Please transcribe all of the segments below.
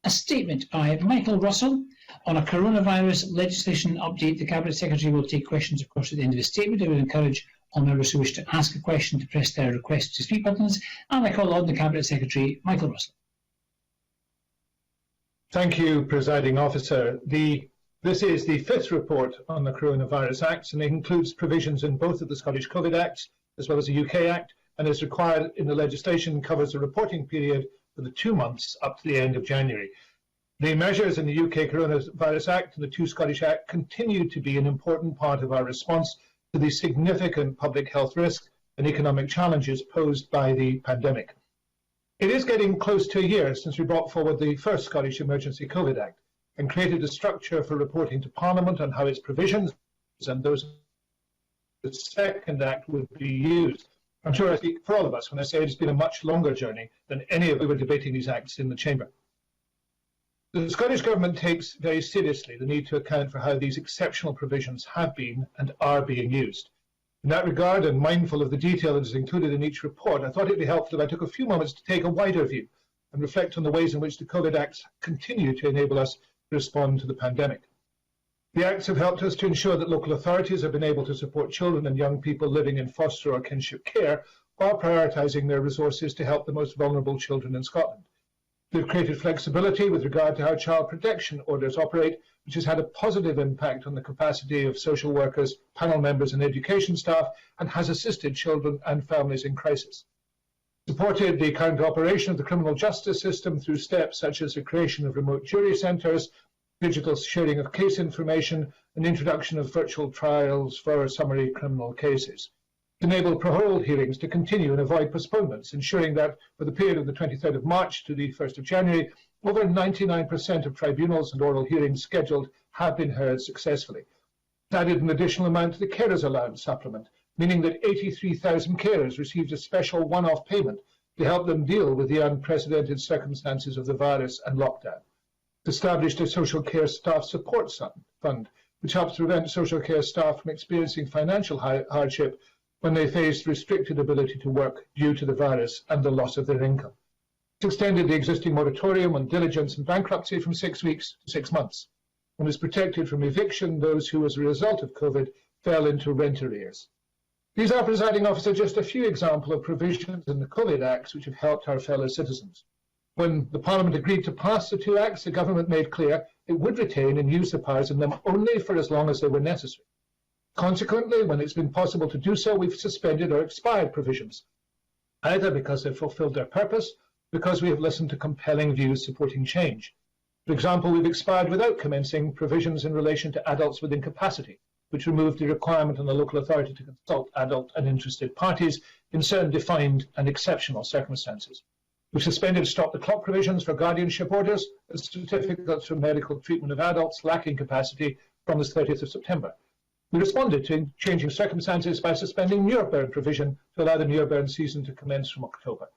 a statement by Michael Russell on a coronavirus legislation update. The Cabinet Secretary will take questions, of course, at the end of the statement. I would encourage all members who wish to ask a question to press their request to speak buttons, and I call on the Cabinet Secretary, Michael Russell. Thank you, Presiding Officer. This is the fifth report on the Coronavirus Act, and it includes provisions in both of the Scottish COVID Acts as well as the UK Act, and is required in the legislation covers a reporting period for the 2 months up to the end of January. The measures in the UK Coronavirus Act and the two Scottish Acts continue to be an important part of our response to the significant public health risks and economic challenges posed by the pandemic. It is getting close to a year since we brought forward the first Scottish Emergency COVID Act and created a structure for reporting to Parliament on how its provisions and those of the second Act would be used. I'm sure I speak for all of us when I say it's been a much longer journey than any of us were debating these acts in the Chamber. The Scottish Government takes very seriously the need to account for how these exceptional provisions have been and are being used. In that regard, and mindful of the detail that is included in each report, I thought it would be helpful if I took a few moments to take a wider view and reflect on the ways in which the COVID Acts continue to enable us to respond to the pandemic. The Acts have helped us to ensure that local authorities have been able to support children and young people living in foster or kinship care while prioritising their resources to help the most vulnerable children in Scotland. They've created flexibility with regard to how child protection orders operate, which has had a positive impact on the capacity of social workers, panel members and education staff, and has assisted children and families in crisis. Supported the current operation of the criminal justice system through steps such as the creation of remote jury centres, digital sharing of case information, and introduction of virtual trials for summary criminal cases. To enable parole hearings to continue and avoid postponements, ensuring that for the period of the 23rd of March to the 1st of January, over 99% of tribunals and oral hearings scheduled have been heard successfully. It added an additional amount to the carers allowance supplement, meaning that 83,000 carers received a special one-off payment to help them deal with the unprecedented circumstances of the virus and lockdown. It established a social care staff support fund, which helps prevent social care staff from experiencing financial hardship when they face restricted ability to work due to the virus and the loss of their income. It extended the existing moratorium on diligence and bankruptcy from 6 weeks to 6 months, and has protected from eviction those who, as a result of COVID, fell into rent arrears. These are, Presiding Officer, just a few examples of provisions in the COVID Acts which have helped our fellow citizens. When the Parliament agreed to pass the two Acts, the Government made clear it would retain and use the powers in them only for as long as they were necessary. Consequently, when it's been possible to do so, we've suspended or expired provisions, either because they've fulfilled their purpose, because we have listened to compelling views supporting change. For example, we've expired without commencing provisions in relation to adults with incapacity, which removed the requirement on the local authority to consult adult and interested parties in certain defined and exceptional circumstances. We've suspended stop-the-clock provisions for guardianship orders and certificates for medical treatment of adults lacking capacity from the 30th of September. We responded to changing circumstances by suspending Muirburn provision to allow the Muirburn season to commence from October.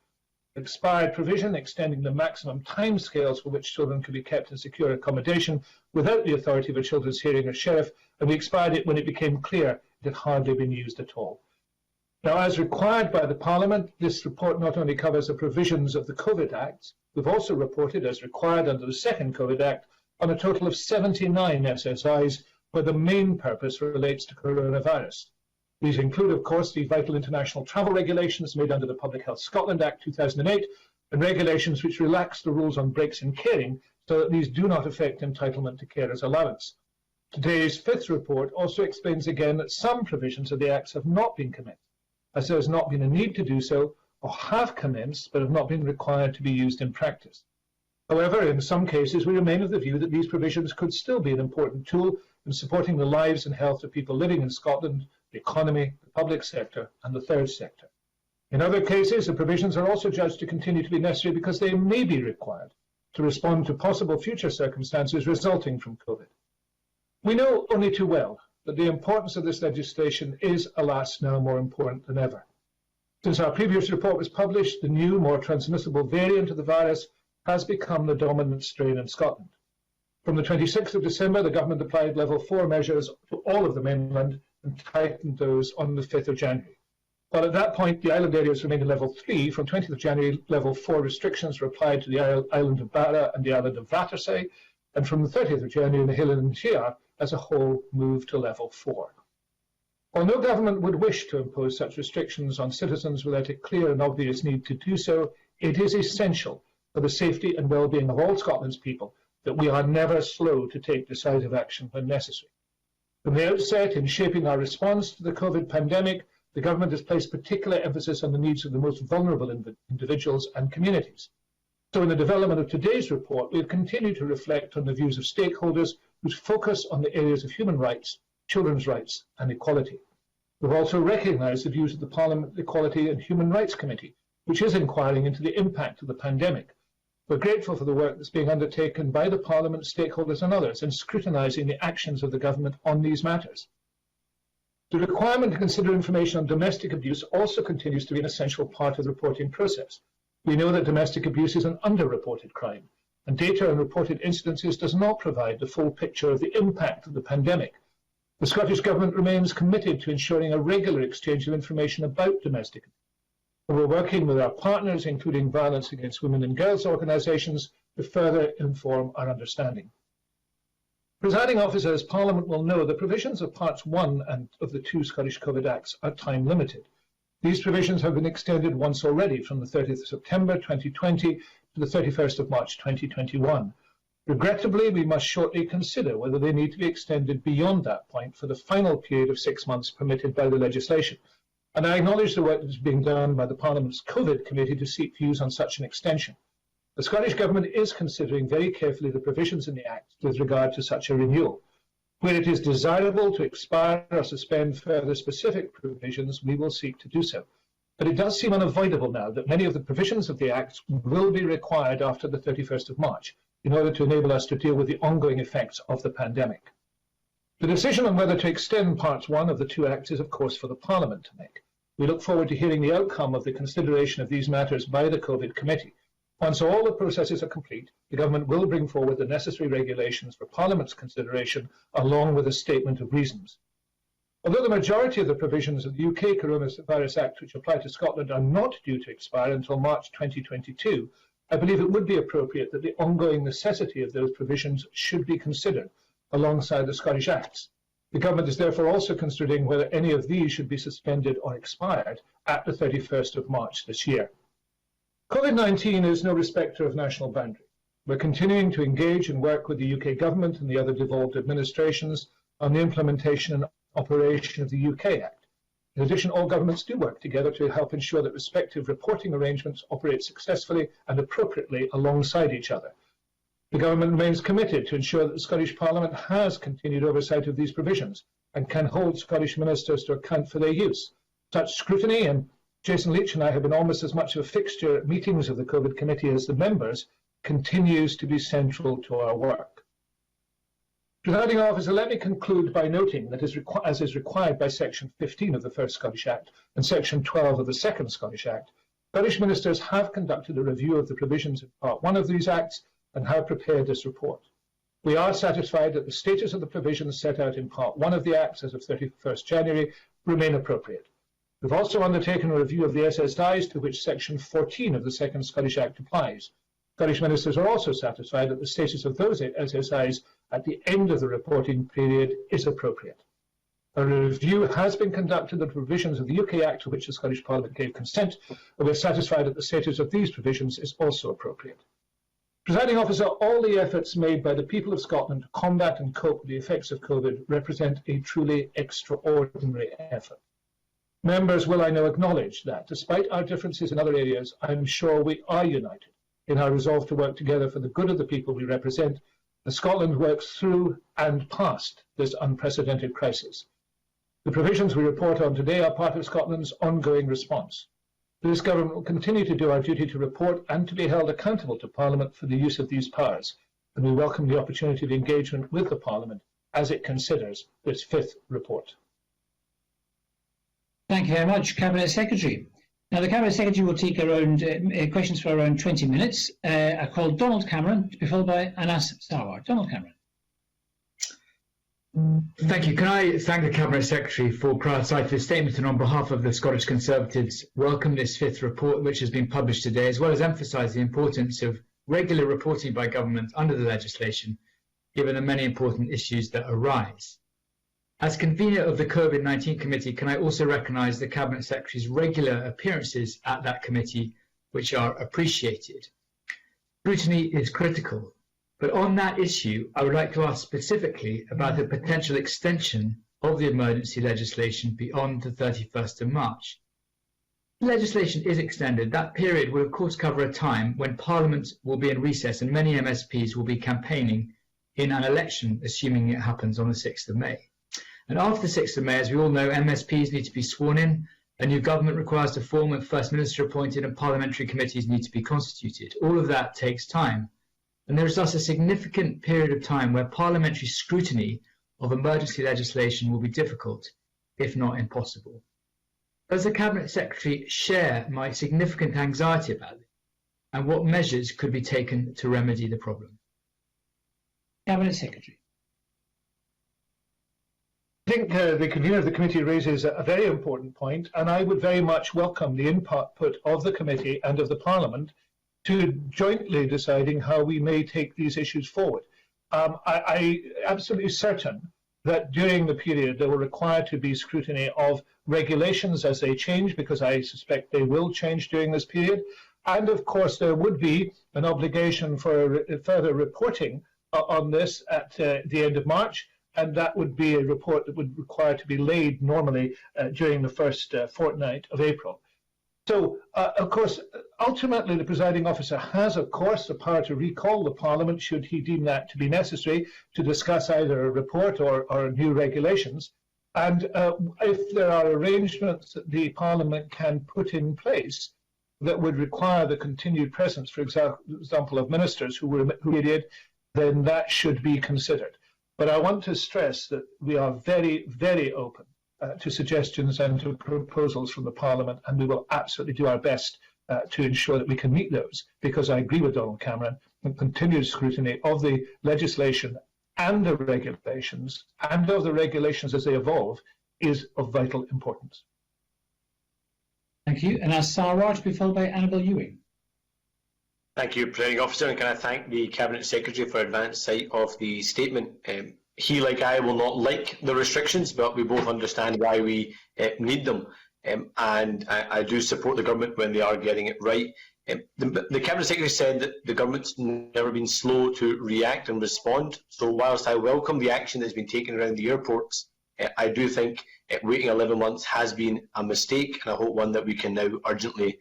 Expired provision extending the maximum timescales for which children can be kept in secure accommodation without the authority of a children's hearing or sheriff, and we expired it when it became clear it had hardly been used at all. Now, as required by the Parliament, this report not only covers the provisions of the COVID Acts, we've also reported, as required under the second COVID Act, on a total of 79 SSIs, where the main purpose relates to coronavirus. These include, of course, the vital international travel regulations made under the Public Health Scotland Act 2008, and regulations which relax the rules on breaks in caring so that these do not affect entitlement to carers' allowance. Today's fifth report also explains again that some provisions of the Acts have not been commenced, as there has not been a need to do so, or have commenced but have not been required to be used in practice. However, in some cases, we remain of the view that these provisions could still be an important tool in supporting the lives and health of people living in Scotland, the economy, the public sector and the third sector. In other cases, the provisions are also judged to continue to be necessary because they may be required to respond to possible future circumstances resulting from COVID. We know only too well that the importance of this legislation is, alas, now more important than ever. Since our previous report was published, the new, more transmissible variant of the virus has become the dominant strain in Scotland. From the 26th of December, the Government applied level 4 measures to all of the mainland and tightened those on the 5th of January. While at that point the island areas remained in level 3, from 20th of January, level 4 restrictions were applied to the island of Barra and the island of Vatersay, and from the 30th of January, Mahil and Shire as a whole moved to level 4. While no government would wish to impose such restrictions on citizens without a clear and obvious need to do so, it is essential for the safety and well-being of all Scotland's people that we are never slow to take decisive action when necessary. From the outset, in shaping our response to the COVID pandemic, the government has placed particular emphasis on the needs of the most vulnerable individuals and communities. So in the development of today's report, we have continued to reflect on the views of stakeholders whose focus on the areas of human rights, children's rights and equality. We've also recognised the views of the Parliament Equality and Human Rights Committee, which is inquiring into the impact of the pandemic. We're grateful for the work that's being undertaken by the Parliament, stakeholders and others in scrutinising the actions of the government on these matters. The requirement to consider information on domestic abuse also continues to be an essential part of the reporting process. We know that domestic abuse is an underreported crime, and data on reported incidences does not provide the full picture of the impact of the pandemic. The Scottish Government remains committed to ensuring a regular exchange of information about domestic abuse. We're working with our partners, including Violence Against Women and Girls organisations, to further inform our understanding. Presiding officers, Parliament will know the provisions of Parts 1 and of the 2 Scottish COVID Acts are time limited. These provisions have been extended once already, from the 30th of September 2020 to the 31st of March 2021. Regrettably, we must shortly consider whether they need to be extended beyond that point for the final period of 6 months permitted by the legislation. And I acknowledge the work that is being done by the Parliament's COVID Committee to seek views on such an extension. The Scottish Government is considering very carefully the provisions in the Act with regard to such a renewal. Where it is desirable to expire or suspend further specific provisions, we will seek to do so. But it does seem unavoidable now that many of the provisions of the Act will be required after the 31st of March in order to enable us to deal with the ongoing effects of the pandemic. The decision on whether to extend Parts 1 of the 2 Acts is, of course, for the Parliament to make. We look forward to hearing the outcome of the consideration of these matters by the COVID Committee. Once all the processes are complete, the Government will bring forward the necessary regulations for Parliament's consideration, along with a statement of reasons. Although the majority of the provisions of the UK Coronavirus Act which apply to Scotland are not due to expire until March 2022, I believe it would be appropriate that the ongoing necessity of those provisions should be considered alongside the Scottish Acts. The Government is therefore also considering whether any of these should be suspended or expired at the 31st of March this year. COVID-19 is no respecter of national boundary. We're continuing to engage and work with the UK Government and the other devolved administrations on the implementation and operation of the UK Act. In addition, all governments do work together to help ensure that respective reporting arrangements operate successfully and appropriately alongside each other. The Government remains committed to ensure that the Scottish Parliament has continued oversight of these provisions and can hold Scottish ministers to account for their use. Such scrutiny, and Jason Leach and I have been almost as much of a fixture at meetings of the COVID Committee as the members, continues to be central to our work. Presiding Officer, let me conclude by noting that as is required by Section 15 of the First Scottish Act and Section 12 of the Second Scottish Act, Scottish ministers have conducted a review of the provisions of Part 1 of these Acts and have prepared this report. We are satisfied that the status of the provisions set out in Part 1 of the Acts as of 31st January remain appropriate. We've also undertaken a review of the SSIs to which Section 14 of the Second Scottish Act applies. Scottish ministers are also satisfied that the status of those SSIs at the end of the reporting period is appropriate. A review has been conducted of the provisions of the UK Act to which the Scottish Parliament gave consent, and we're satisfied that the status of these provisions is also appropriate. Presiding Officer, all the efforts made by the people of Scotland to combat and cope with the effects of COVID represent a truly extraordinary effort. Members will, I know, acknowledge that, despite our differences in other areas, I am sure we are united in our resolve to work together for the good of the people we represent as Scotland works through and past this unprecedented crisis. The provisions we report on today are part of Scotland's ongoing response. This Government will continue to do our duty to report and to be held accountable to Parliament for the use of these powers, and we welcome the opportunity of engagement with the Parliament as it considers this 5th report. Thank you very much, Cabinet Secretary. Now, the Cabinet Secretary will take around questions for around 20 minutes. I call Donald Cameron to be followed by Anas Sarwar. Donald Cameron. Thank you. Can I thank the Cabinet Secretary for prioritising this statement, and on behalf of the Scottish Conservatives, welcome this fifth report which has been published today, as well as emphasise the importance of regular reporting by government under the legislation, given the many important issues that arise. As convener of the COVID-19 committee, can I also recognise the Cabinet Secretary's regular appearances at that committee, which are appreciated. Scrutiny is critical. But on that issue, I would like to ask specifically about the potential extension of the emergency legislation beyond the 31st of March. If the legislation is extended, that period will of course cover a time when Parliament will be in recess and many MSPs will be campaigning in an election, assuming it happens on the 6th of May. And after the 6th of May, as we all know, MSPs need to be sworn in, a new government requires to form, a First Minister appointed, and parliamentary committees need to be constituted. All of that takes time. And there is thus a significant period of time where parliamentary scrutiny of emergency legislation will be difficult, if not impossible. Does the Cabinet Secretary share my significant anxiety about this, and what measures could be taken to remedy the problem? Cabinet Secretary. I think the convener of the committee raises a very important point, and I would very much welcome the input of the committee and of the Parliament to jointly deciding how we may take these issues forward. I'm absolutely certain that during the period there will require to be scrutiny of regulations as they change, because I suspect they will change during this period. And of course there would be an obligation for further reporting on this at the end of March, and that would be a report that would require to be laid normally during the first fortnight of April. So, of course, ultimately the presiding officer has, of course, the power to recall the Parliament should he deem that to be necessary to discuss either a report or new regulations. And if there are arrangements that the Parliament can put in place that would require the continued presence, for example, of ministers who did, then that should be considered. But I want to stress that we are very, very open to suggestions and to proposals from the Parliament, and we will absolutely do our best to ensure that we can meet those, because I agree with Donald Cameron that continued scrutiny of the legislation and the regulations, and of the regulations as they evolve, is of vital importance. Thank you. And as Sarwar, to be followed by Annabel Ewing. Thank you, Presiding Officer, and can I thank the Cabinet Secretary for advance sight of the statement. He, like I, will not like the restrictions, but we both understand why we need them. And I do support the government when they are getting it right. The Cabinet Secretary said that the government's never been slow to react and respond. So whilst I welcome the action that's been taken around the airports, I do think waiting 11 months has been a mistake, and I hope one that we can now urgently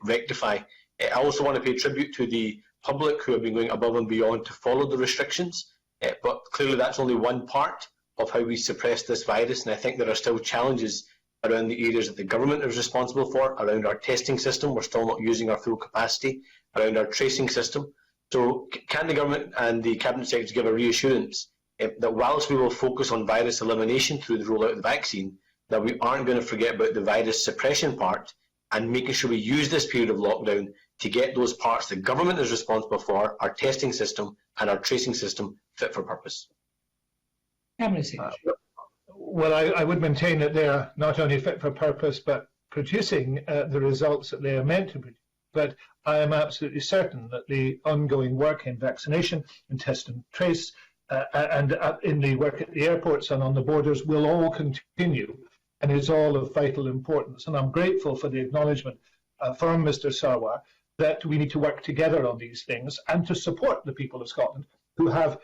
rectify. I also want to pay tribute to the public who have been going above and beyond to follow the restrictions. But clearly that's only one part of how we suppress this virus, and I think there are still challenges around the areas that the government is responsible for, around our testing system, we're still not using our full capacity, around our tracing system. So can the government and the Cabinet Secretary give a reassurance that whilst we will focus on virus elimination through the rollout of the vaccine, that we aren't going to forget about the virus suppression part, and making sure we use this period of lockdown to get those parts the government is responsible for, our testing system and our tracing system, fit for purpose? Well, I would maintain that they are not only fit for purpose, but producing the results that they are meant to produce. But I am absolutely certain that the ongoing work in vaccination, in test and trace, and in the work at the airports and on the borders will all continue, and is all of vital importance. And I'm grateful for the acknowledgement from Mr. Sarwar that we need to work together on these things and to support the people of Scotland who have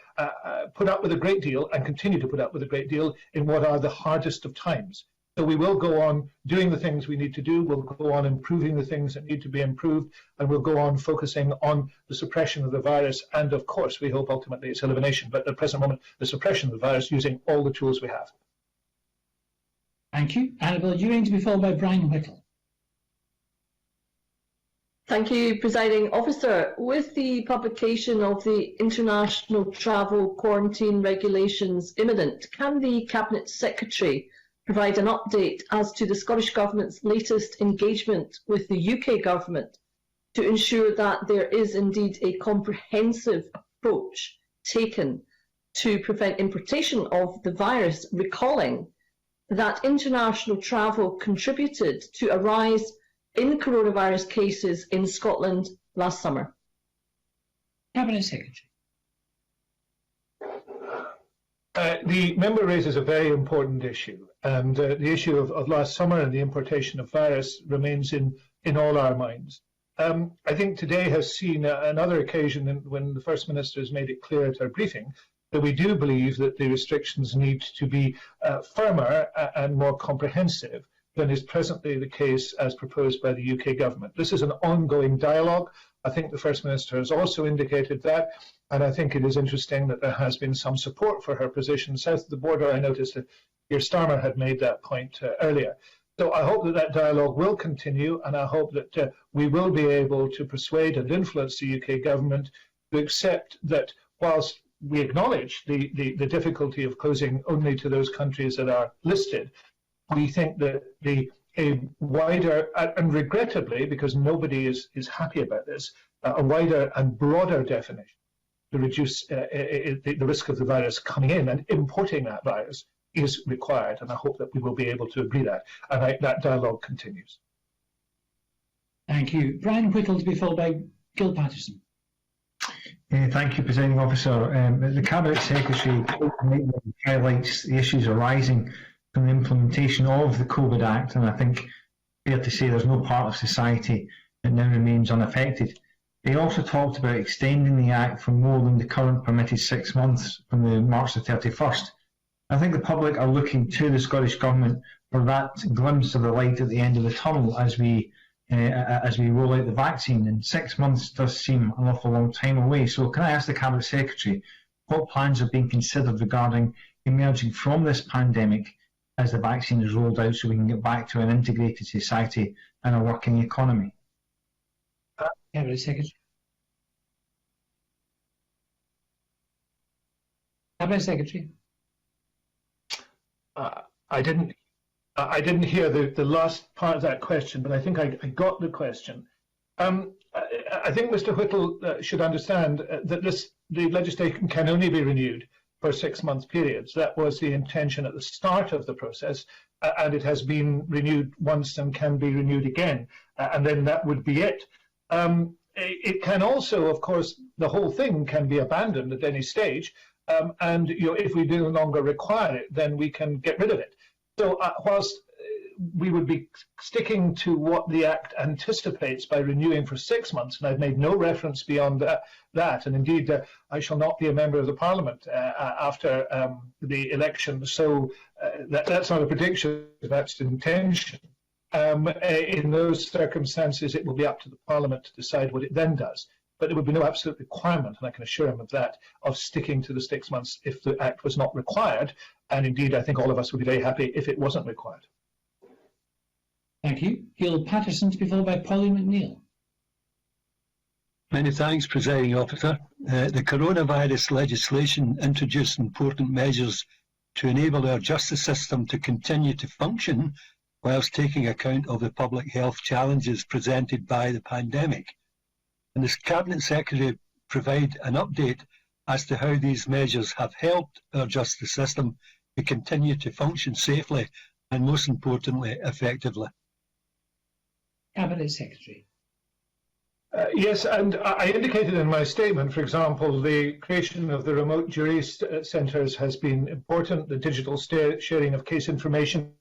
put up with a great deal and continue to put up with a great deal in what are the hardest of times. So we will go on doing the things we need to do, we'll go on improving the things that need to be improved, and we'll go on focusing on the suppression of the virus, and of course we hope ultimately its elimination, but at the present moment the suppression of the virus using all the tools we have. Thank you. Annabel Ewing, to be followed by Brian Whittle. Thank you, Presiding Officer. With the publication of the international travel quarantine regulations imminent, can the Cabinet Secretary provide an update as to the Scottish Government's latest engagement with the UK Government to ensure that there is indeed a comprehensive approach taken to prevent importation of the virus, recalling that international travel contributed to a rise in coronavirus cases in Scotland last summer? Cabinet Secretary. The member raises a very important issue, and the issue of last summer and the importation of virus remains in all our minds. I think today has seen another occasion when the First Minister has made it clear at her briefing that we do believe that the restrictions need to be firmer and more comprehensive than is presently the case as proposed by the UK government. This is an ongoing dialogue. I think the First Minister has also indicated that, and I think it is interesting that there has been some support for her position south of the border. I noticed that Keir Starmer had made that point earlier. So I hope that that dialogue will continue, and I hope that we will be able to persuade and influence the UK government to accept that whilst we acknowledge the difficulty of closing only to those countries that are listed, we think that a wider, and regrettably, because nobody is happy about this, a wider and broader definition to reduce the risk of the virus coming in and importing that virus is required, and I hope that we will be able to agree that, and that dialogue continues. Thank you. Brian Whittle to be followed by Gil Patterson. Thank you, Presiding Officer. The Cabinet Secretary highlights the issues arising from the implementation of the COVID Act, and I think fair to say there's no part of society that now remains unaffected. They also talked about extending the Act for more than the current permitted 6 months from the March the 31st. I think the public are looking to the Scottish Government for that glimpse of the light at the end of the tunnel as we roll out the vaccine, and 6 months does seem an awful long time away. So can I ask the Cabinet Secretary what plans are being considered regarding emerging from this pandemic as the vaccine is rolled out so we can get back to an integrated society and a working economy? Cabinet Secretary. Cabinet Secretary. I didn't hear the last part of that question, but I think I got the question. I think Mr. Whittle should understand that the legislation can only be renewed for 6 month periods. That was the intention at the start of the process, and it has been renewed once and can be renewed again, and then that would be it. It can also, of course, the whole thing can be abandoned at any stage, and if we no longer require it, then we can get rid of it. So whilst we would be sticking to what the Act anticipates by renewing for 6 months, and I've made no reference beyond that, and indeed I shall not be a member of the Parliament after the election, so that's not a prediction, that's an intention. In those circumstances, it will be up to the Parliament to decide what it then does. But there would be no absolute requirement, and I can assure him of that, of sticking to the 6 months if the Act was not required. And indeed, I think all of us would be very happy if it wasn't required. Thank you. Gil Patterson to be followed by Pauline McNeill. Many thanks, Presiding Officer. The coronavirus legislation introduced important measures to enable our justice system to continue to function whilst taking account of the public health challenges presented by the pandemic. And the Cabinet Secretary provide an update as to how these measures have helped our justice system to continue to function safely and, most importantly, effectively. Cabinet Secretary. Yes, and I indicated in my statement, for example, the creation of the remote jury centres has been important, the digital sharing of case information,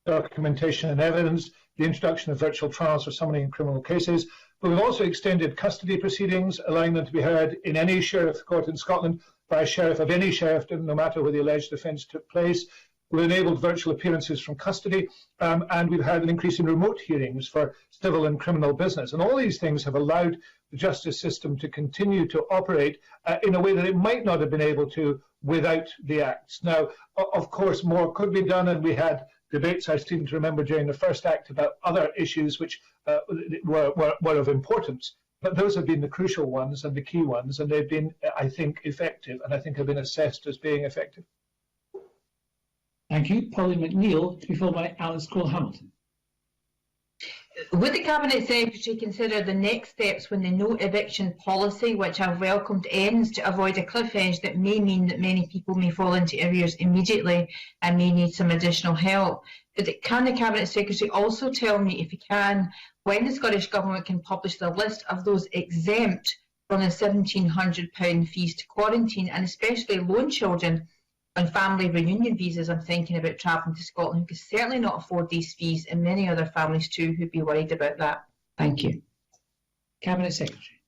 documentation and evidence, the introduction of virtual trials for summoning criminal cases. But we've also extended custody proceedings, allowing them to be heard in any sheriff court in Scotland by a sheriff of any sheriffdom, no matter where the alleged offence took place. We've enabled virtual appearances from custody, and we've had an increase in remote hearings for civil and criminal business. And all these things have allowed the justice system to continue to operate in a way that it might not have been able to without the Acts. Now, of course, more could be done, and we had debates, I seem to remember, during the first Act about other issues which were of importance. But those have been the crucial ones and the key ones, and they've been, I think, effective, and I think have been assessed as being effective. Thank you. Pauline McNeill to be followed by Alice Cole-Hamilton. Would the Cabinet Secretary consider the next steps when the no eviction policy, which I've welcomed, ends, to avoid a cliff edge that may mean that many people may fall into arrears immediately and may need some additional help? But can the Cabinet Secretary also tell me, if he can, when the Scottish Government can publish the list of those exempt from the £1,700 fees to quarantine, and especially lone children on family reunion visas? I'm thinking about travelling to Scotland, who could certainly not afford these fees, and many other families too who'd be worried about that. Thank you. Cabinet Secretary.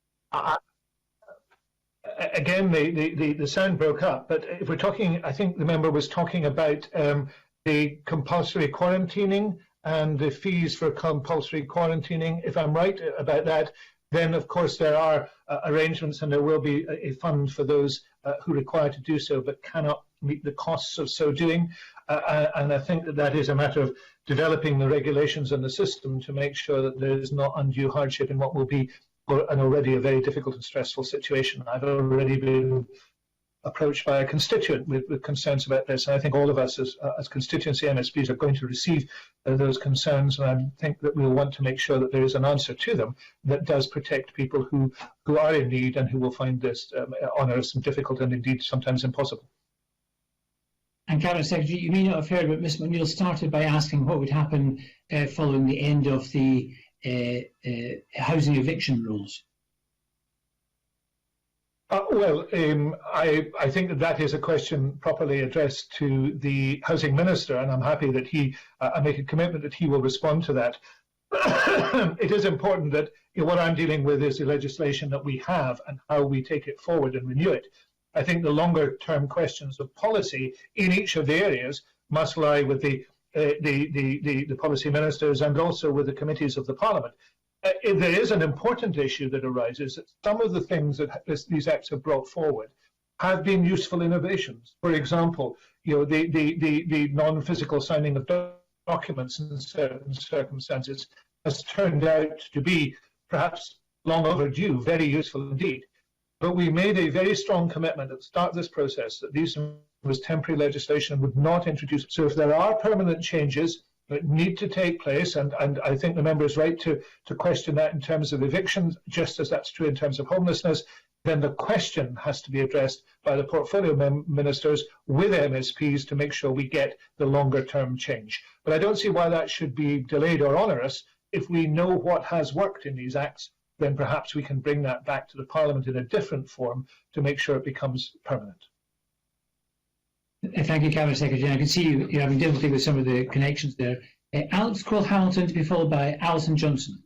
Again, the sound broke up, but if we're talking, I think the member was talking about the compulsory quarantining and the fees for compulsory quarantining. If I'm right about that, then of course there are arrangements, and there will be a fund for those who require to do so but cannot meet the costs of so doing. And I think that is a matter of developing the regulations and the system to make sure that there is not undue hardship in what will be an already a very difficult and stressful situation. I've already been approached by a constituent with concerns about this, and I think all of us as constituency MSPs are going to receive those concerns, and I think that we'll want to make sure that there is an answer to them that does protect people who are in need and who will find this onerous and difficult and indeed sometimes impossible. And Cabinet Secretary, you may not have heard, but Ms McNeill started by asking what would happen following the end of the housing eviction rules. I think that is a question properly addressed to the Housing Minister, and I'm happy that I make a commitment that he will respond to that. It is important that what I'm dealing with is the legislation that we have and how we take it forward and renew it. I think the longer term questions of policy in each of the areas must lie with the policy ministers and also with the committees of the Parliament. There is an important issue that arises that some of the things that these acts have brought forward have been useful innovations. For example, the non-physical signing of documents in certain circumstances has turned out to be perhaps long overdue, very useful indeed. But we made a very strong commitment at the start of this process that these was temporary legislation would not introduce. So if there are permanent changes that need to take place, and I think the member is right to question that in terms of evictions, just as that's true in terms of homelessness, then the question has to be addressed by the portfolio ministers with MSPs to make sure we get the longer term change. But I don't see why that should be delayed or onerous. If we know what has worked in these acts, then perhaps we can bring that back to the Parliament in a different form to make sure it becomes permanent. Thank you, Cabinet Secretary. I can see you're having difficulty with some of the connections there. Alex Cole-Hamilton to be followed by Alison Johnson.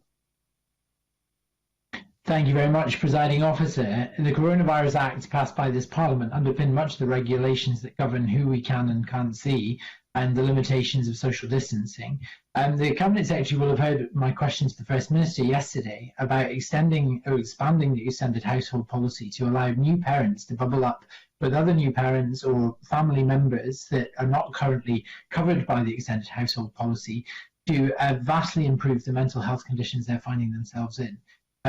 Thank you very much, Presiding Officer. The Coronavirus Act passed by this Parliament underpinned much of the regulations that govern who we can and can't see and the limitations of social distancing. The Cabinet Secretary will have heard my question to the First Minister yesterday about extending or expanding the extended household policy to allow new parents to bubble up with other new parents or family members that are not currently covered by the extended household policy to vastly improve the mental health conditions they're finding themselves in.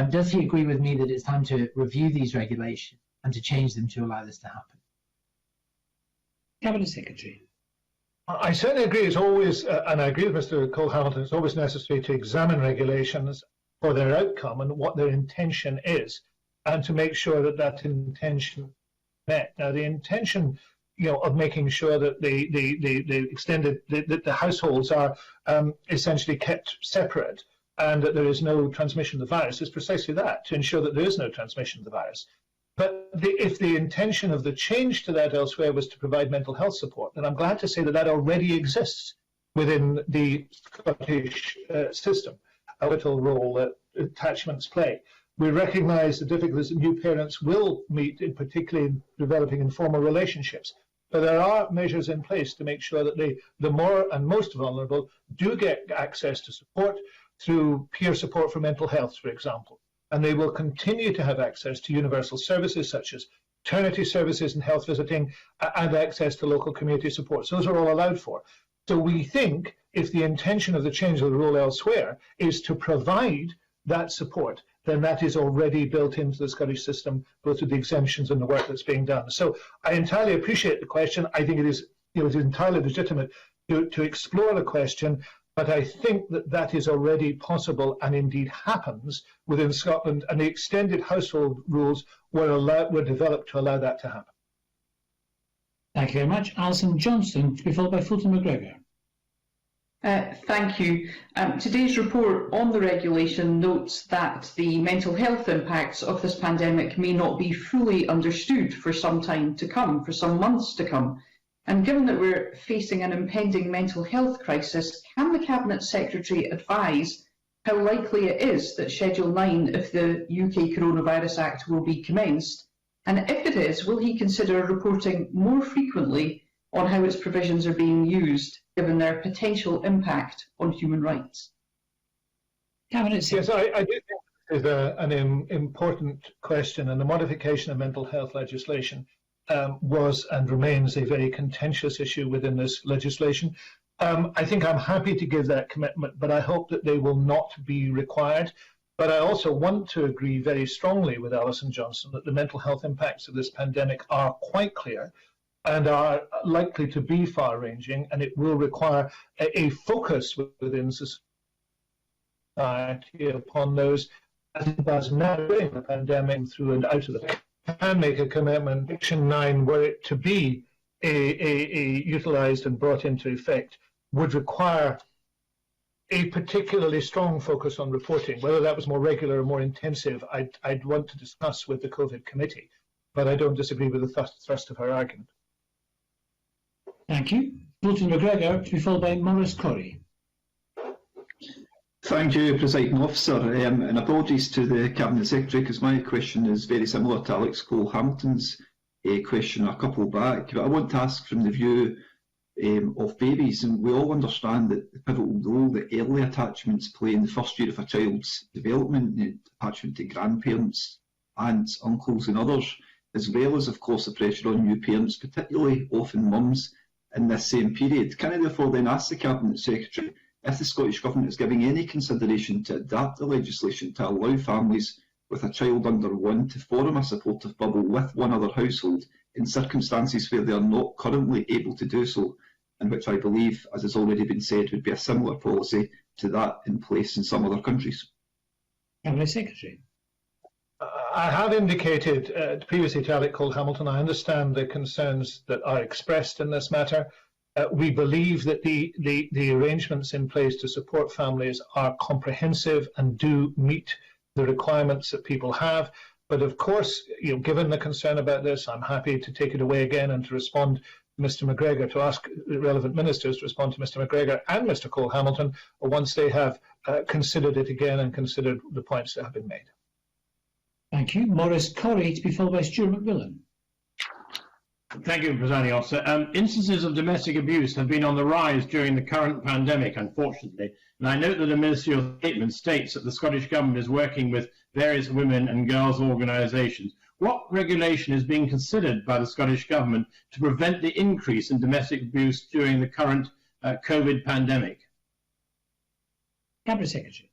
Does he agree with me that it's time to review these regulations and to change them to allow this to happen? Cabinet Secretary. I certainly agree. It's always, and I agree with Mr. Cole-Hamilton, it's always necessary to examine regulations for their outcome and what their intention is, and to make sure that that intention met. Now, the intention, of making sure that the extended the households are essentially kept separate and that there is no transmission of the virus is precisely that, to ensure that there is no transmission of the virus. But if the intention of the change to that elsewhere was to provide mental health support, then I'm glad to say that that already exists within the Scottish system, a little role that attachments play. We recognise the difficulties that new parents will meet, in particularly in developing informal relationships. But there are measures in place to make sure that the more and most vulnerable do get access to support through peer support for mental health, for example. And they will continue to have access to universal services such as maternity services and health visiting and access to local community support. So those are all allowed for. So we think if the intention of the change of the rule elsewhere is to provide that support, then that is already built into the Scottish system, both with the exemptions and the work that's being done. So I entirely appreciate the question. I think it is entirely legitimate to explore the question, But I think that that is already possible and indeed happens within Scotland, and the extended household rules were developed to allow that to happen. Thank you very much. Alison Johnston, to be followed by Fulton McGregor. Thank you. Today's report on the regulation notes that the mental health impacts of this pandemic may not be fully understood for some time to come, for some months to come. And given that we're facing an impending mental health crisis, can the Cabinet Secretary advise how likely it is that Schedule 9 of the UK Coronavirus Act will be commenced? And if it is, will he consider reporting more frequently on how its provisions are being used, given their potential impact on human rights? Cabinet Secretary. Yes, I do think this is an important question, and the modification of mental health legislation was and remains a very contentious issue within this legislation. I think I'm happy to give that commitment, but I hope that they will not be required. But I also want to agree very strongly with Alison Johnston that the mental health impacts of this pandemic are quite clear and are likely to be far-ranging, and it will require a focus within society upon those as now during the pandemic through and out of the can make a commitment. Section 9, were it to be utilised and brought into effect, would require a particularly strong focus on reporting. Whether that was more regular or more intensive, I'd want to discuss with the COVID committee, but I don't disagree with the thrust of her argument. Thank you. Fulton McGregor, to be followed by Maurice Corrie. Thank you, Presiding Officer, and apologies to the Cabinet Secretary because my question is very similar to Alex Cole-Hamilton's question a couple back. But I want to ask from the view of babies, and we all understand that the pivotal role that early attachments play in the first year of a child's development, the attachment to grandparents, aunts, uncles and others, as well as, of course, the pressure on new parents, particularly often mums, in this same period. Can I therefore then ask the Cabinet Secretary if the Scottish Government is giving any consideration to adapt the legislation to allow families with a child under 1 to form a supportive bubble with one other household in circumstances where they are not currently able to do so, and which I believe, as has already been said, would be a similar policy to that in place in some other countries? Cabinet Secretary. I have indicated previously to Alex Cole-Hamilton, I understand the concerns that are expressed in this matter. We believe that the arrangements in place to support families are comprehensive and do meet the requirements that people have. But of course, given the concern about this, I'm happy to take it away again and to respond to Mr McGregor, to ask the relevant ministers to respond to Mr McGregor and Mr Cole-Hamilton once they have considered it again and considered the points that have been made. Thank you. Maurice Corrie, to be followed by Stuart McMillan. Thank you, Presiding Officer. Instances of domestic abuse have been on the rise during the current pandemic, unfortunately, and I note that a ministerial statement states that the Scottish Government is working with various women and girls' organisations. What regulation is being considered by the Scottish Government to prevent the increase in domestic abuse during the current COVID pandemic? Cabinet Secretary.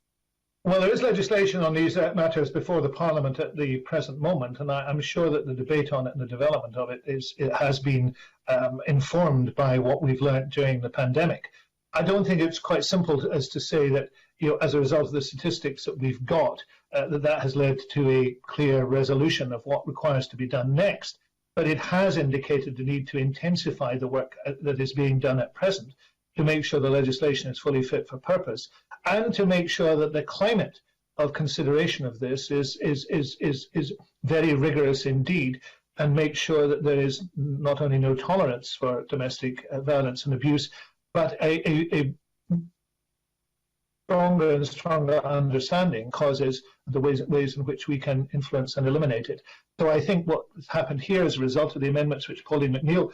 Well, there is legislation on these matters before the Parliament at the present moment, and I'm sure that the debate on it and the development of it has been informed by what we've learned during the pandemic. I don't think it's quite simple as to say that, as a result of the statistics that we've got, that has led to a clear resolution of what requires to be done next. But it has indicated the need to intensify the work that is being done at present to make sure the legislation is fully fit for purpose, and to make sure that the climate of consideration of this is very rigorous indeed, and make sure that there is not only no tolerance for domestic violence and abuse, but a stronger and stronger understanding causes the ways in which we can influence and eliminate it. So I think what has happened here as a result of the amendments which Pauline McNeill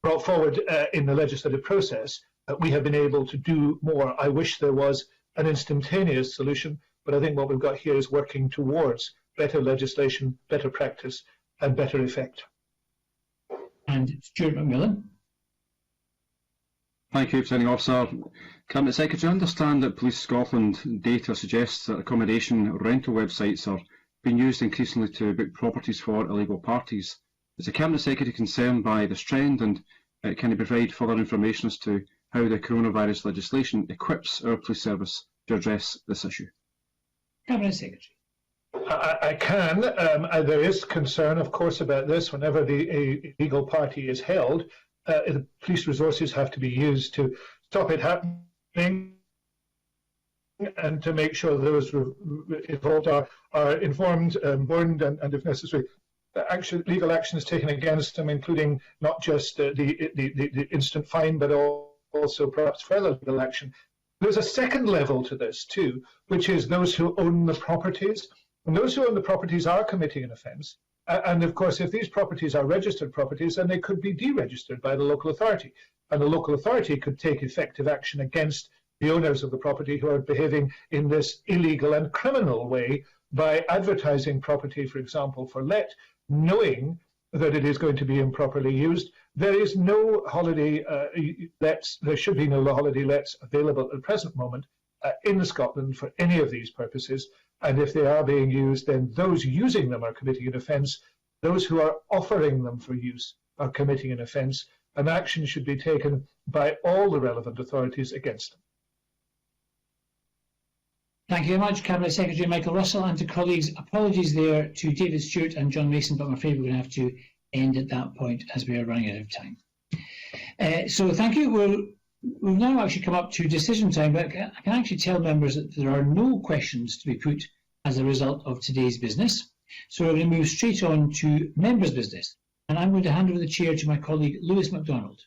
brought forward in the legislative process, we have been able to do more. I wish there was an instantaneous solution, but I think what we've got here is working towards better legislation, better practice, and better effect. And Stuart McMillan. Thank you, Presiding Officer. Cabinet Secretary, I understand that Police Scotland data suggests that accommodation rental websites are being used increasingly to book properties for illegal parties. Is the Cabinet Secretary concerned by this trend, and can he provide further information as to how the coronavirus legislation equips our police service to address this issue? Cabinet Secretary. I can. There is concern, of course, about this. Whenever a legal party is held, the police resources have to be used to stop it happening and to make sure those involved are informed, warned, and if necessary, legal action is taken against them, including not just the instant fine, but also perhaps further legal action. There's a second level to this too, which is those who own the properties. And those who own the properties are committing an offence. And of course, if these properties are registered properties, then they could be deregistered by the local authority. And the local authority could take effective action against the owners of the property who are behaving in this illegal and criminal way by advertising property, for example, for let, knowing that it is going to be improperly used. There is no holiday lets, there should be no holiday lets available at the present moment in Scotland for any of these purposes. And if they are being used, then those using them are committing an offence. Those who are offering them for use are committing an offence, and action should be taken by all the relevant authorities against them. Thank you very much, Cabinet Secretary Michael Russell, and to colleagues, apologies there to David Stewart and John Mason, but I'm afraid we're going to have to end at that point as we are running out of time. So thank you. We've now actually come up to decision time, but I can actually tell members that there are no questions to be put as a result of today's business. So we're going to move straight on to members' business. And I'm going to hand over the chair to my colleague, Lewis MacDonald.